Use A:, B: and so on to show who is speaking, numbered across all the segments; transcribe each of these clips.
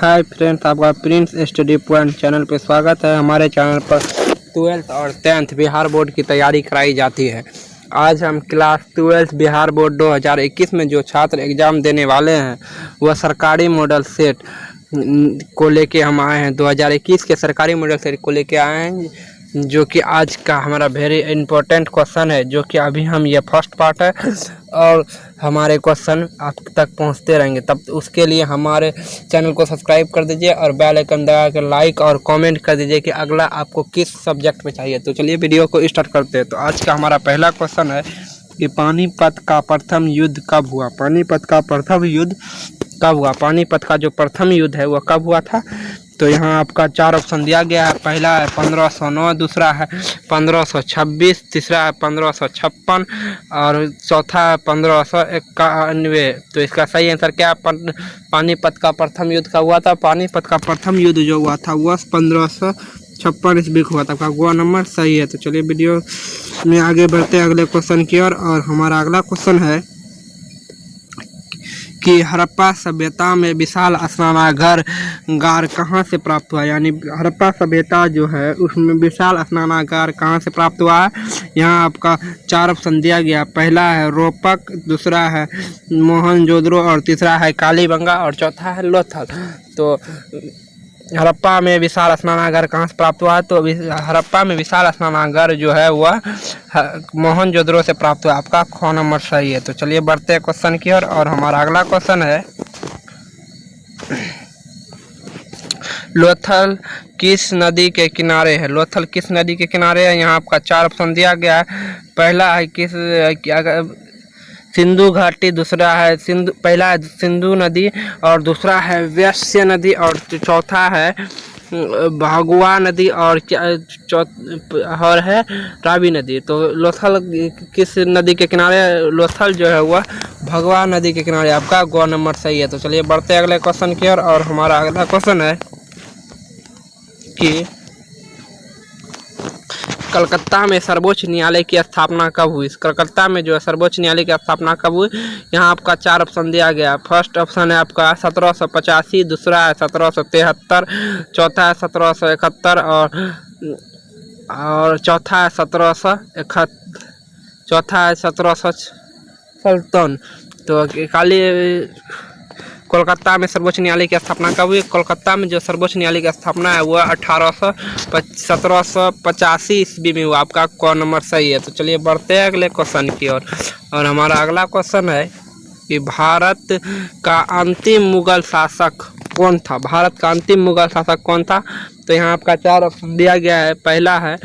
A: Hi friends, आपका Prince study point channel पे स्वागत है। हमारे चैनल पर 12th और 10th बिहार बोर्ड की तैयारी कराई जाती है। आज हम क्लास 12th बिहार बोर्ड 2021 में जो छात्र एग्ज़ाम देने वाले हैं वह सरकारी मॉडल सेट को लेके हम आए हैं। 2021 के सरकारी मॉडल सेट को लेके आए हैं, जो कि आज का हमारा वेरी इम्पोर्टेंट क्वेश्चन है, जो कि अभी हम ये फर्स्ट पार्ट है और हमारे क्वेश्चन आप तक पहुंचते रहेंगे। तब उसके लिए हमारे चैनल को सब्सक्राइब कर दीजिए और बेल आइकन दबा कर लाइक और कमेंट कर दीजिए कि अगला आपको किस सब्जेक्ट में चाहिए। तो चलिए वीडियो को स्टार्ट करते हैं। तो आज का हमारा पहला क्वेश्चन है कि पानीपत का प्रथम युद्ध कब हुआ। पानीपत का प्रथम युद्ध कब हुआ? पानीपत का जो प्रथम युद्ध है वह कब हुआ था? तो यहाँ आपका 4 ऑप्शन दिया गया है। पहला है 1509, दूसरा है 1526, तीसरा है 1556 और चौथा है 1591। तो इसका सही आंसर क्या है? पानीपत का प्रथम युद्ध कब हुआ था? पानीपत का प्रथम युद्ध जो हुआ था वह 1556 ईस्वी को हुआ था। आपका गोवा नंबर सही है। तो चलिए वीडियो में आगे बढ़ते हैं अगले क्वेश्चन की ओर। और हमारा अगला क्वेश्चन है कि हड़प्पा सभ्यता में विशाल स्नानागार कहाँ से प्राप्त हुआ? यानी हड़प्पा सभ्यता जो है उसमें विशाल स्नानागार कहाँ से प्राप्त हुआ है? यहाँ आपका 4 ऑप्शन दिया गया। पहला है रोपक, दूसरा है मोहनजोदड़ो और तीसरा है कालीबंगा और चौथा है लोथल। तो हड़प्पा में विशाल स्नानागार कहाँ से प्राप्त हुआ है? तो हड़प्पा में विशाल स्नानागार जो है वह मोहनजोदड़ो से प्राप्त हुआ। आपका ख नंबर सही है। तो चलिए बढ़ते हैं क्वेश्चन की ओर। और हमारा अगला क्वेश्चन है लोथल किस नदी के किनारे है? लोथल किस नदी के किनारे है? यहाँ आपका 4 ऑप्शन दिया गया है। पहला है सिंधु घाटी, दूसरा है पहला है सिंधु नदी और दूसरा है व्यास्य नदी और चौथा है भगवा नदी और है रावी नदी। तो लोथल किस नदी के किनारे? लोथल जो है वह भगवा नदी के किनारे। आपका ग नंबर सही है। तो चलिए बढ़ते हैं अगले क्वेश्चन की ओर। और हमारा अगला क्वेश्चन है कि कलकत्ता में सर्वोच्च न्यायालय की स्थापना कब हुई? कलकत्ता में जो है सर्वोच्च न्यायालय की स्थापना कब हुई? यहाँ आपका 4 ऑप्शन दिया गया। फर्स्ट ऑप्शन है आपका 1785, दूसरा है 1773, चौथा है 1771 और चौथा है 1757। तो कोलकाता में सर्वोच्च न्यायालय की स्थापना कब हुई? कोलकाता में जो सर्वोच्च न्यायालय की स्थापना है वह 1785 ईस्वी में हुआ। आपका क नंबर सही है। तो चलिए बढ़ते हैं अगले क्वेश्चन की ओर। और हमारा अगला क्वेश्चन है कि भारत का अंतिम मुगल शासक कौन था? भारत का अंतिम मुगल शासक कौन था? तो यहाँ आपका 4 ऑप्शन दिया गया है। पहला है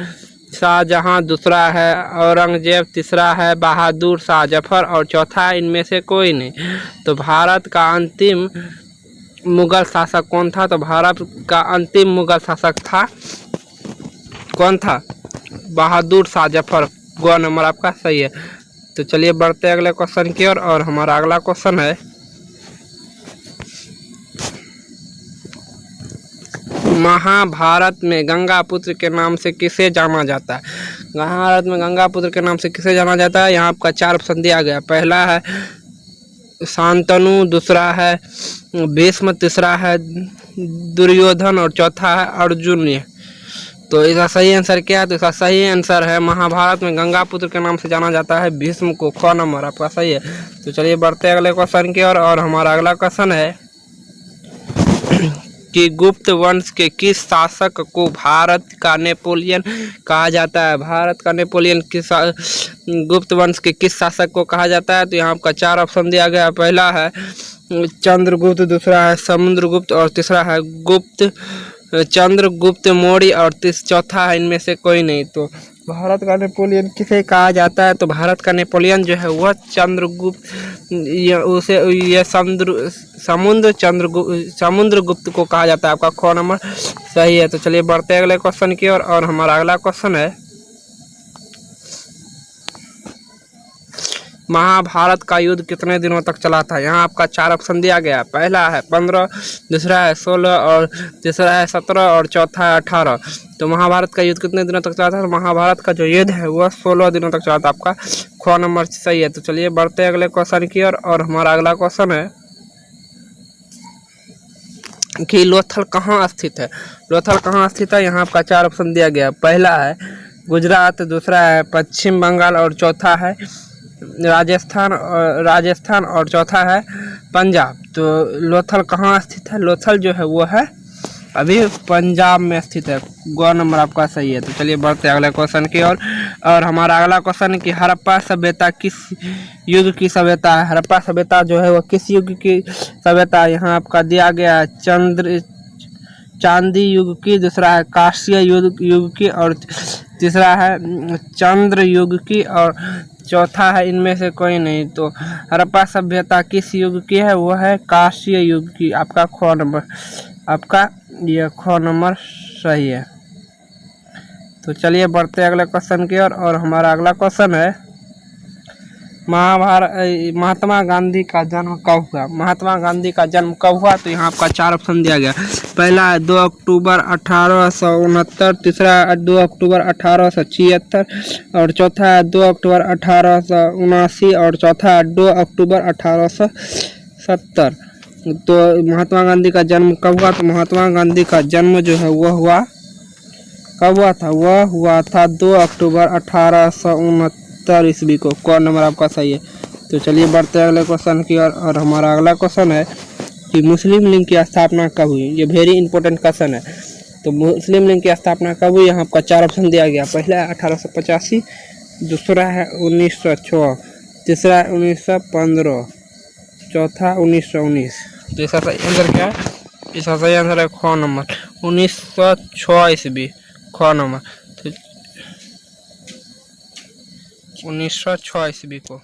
A: शाहजहां, दूसरा है औरंगजेब, तीसरा है बहादुर शाह जफर और चौथा है इनमें से कोई नहीं। तो भारत का अंतिम मुगल शासक कौन था? तो भारत का अंतिम मुगल शासक था कौन था? बहादुर शाह जफर। गो नंबर आपका सही है। तो चलिए बढ़ते हैं अगले क्वेश्चन की ओर। और हमारा अगला क्वेश्चन है महाभारत में गंगापुत्र के नाम से किसे जाना जाता है? महाभारत में गंगापुत्र के नाम से किसे जाना जाता है? यहाँ आपका 4 ऑप्शन दिया गया। पहला है शांतनु, दूसरा है भीष्म, तीसरा है दुर्योधन और चौथा है अर्जुन। तो इसका सही आंसर क्या है? तो इसका सही आंसर है महाभारत में गंगापुत्र के नाम से जाना जाता है भीष्म को। ख नंबर आपका सही है। तो चलिए बढ़ते हैं अगले क्वेश्चन की ओर। और हमारा अगला क्वेश्चन है कि गुप्त वंश के किस शासक को भारत का नेपोलियन कहा जाता है? भारत का नेपोलियन गुप्त वंश के किस शासक को कहा जाता है? तो यहाँ आपका 4 ऑप्शन दिया गया। पहला है चंद्रगुप्त, दूसरा है समुद्रगुप्त और तीसरा है चंद्रगुप्त मौर्य और चौथा है इनमें से कोई नहीं। तो भारत का नेपोलियन किसे कहा जाता है? तो भारत का नेपोलियन जो है वह चंद्रगुप्त समुद्रगुप्त को कहा जाता है। आपका ख नंबर सही है। तो चलिए बढ़ते हैं अगले क्वेश्चन की ओर। और हमारा अगला क्वेश्चन है महाभारत का युद्ध कितने दिनों तक चला था? यहाँ आपका 4 ऑप्शन दिया गया। पहला है 15, दूसरा है 16 और तीसरा है 17 और चौथा है 18। तो महाभारत का युद्ध कितने दिनों तक चला था? महाभारत का जो युद्ध है वह 16 दिनों तक चला था। आपका ख नंबर सही है। तो चलिए बढ़ते हैं अगले क्वेश्चन की ओर। और हमारा अगला क्वेश्चन है कि लोथल कहाँ स्थित है। लोथल कहाँ स्थित है, यहाँ आपका 4 ऑप्शन दिया गया। पहला है गुजरात, दूसरा है पश्चिम बंगाल और चौथा है राजस्थान और चौथा है पंजाब। तो लोथल कहाँ स्थित है, लोथल जो है वो है अभी पंजाब में स्थित है। ग नंबर आपका सही है। तो चलिए बढ़ते हैं अगले क्वेश्चन की ओर। और हमारा अगला क्वेश्चन है कि हड़प्पा सभ्यता किस युग की सभ्यता है। हड़प्पा सभ्यता जो है वो किस युग की सभ्यता है, यहाँ आपका दिया गया है चांदी युग की, दूसरा है कांस्य युग की और तीसरा है चंद्र युग की और चौथा है इनमें से कोई नहीं। तो हड़प्पा सभ्यता किस युग की है, वो है कांस्य युग की। आपका ख नंबर, आपका ये ख नंबर सही है। तो चलिए बढ़ते हैं अगले क्वेश्चन की ओर। और हमारा अगला क्वेश्चन है महात्मा गांधी का जन्म कब हुआ। महात्मा गांधी का जन्म कब हुआ, तो यहाँ आपका 4 ऑप्शन दिया गया। पहला है 2 अक्टूबर 1869, तीसरा 2 अक्टूबर 1876 और चौथा है 2 अक्टूबर 1879 और चौथा है 2 अक्टूबर 1870। तो महात्मा गांधी का जन्म कब हुआ, तो महात्मा गांधी का जन्म जो है वह हुआ कब हुआ था, वह हुआ था 2 अक्टूबर 1869 ईस्वी को। कौन नंबर आपका सही है। तो चलिए बढ़ते हैं अगले क्वेश्चन की ओर। और हमारा अगला क्वेश्चन है कि मुस्लिम लीग की स्थापना कब हुई। ये वेरी इंपॉर्टेंट क्वेश्चन है। तो मुस्लिम लीग की स्थापना कब हुई, यहाँ आपका 4 ऑप्शन दिया गया। पहला है 1885, दूसरा है 1906, तीसरा है 1915, चौथा 1919। तो इसका सही आंसर क्या है, इसका सही आंसर है ख नंबर 1906 ईस्वी। ख नंबर 1906 ईस्वी को।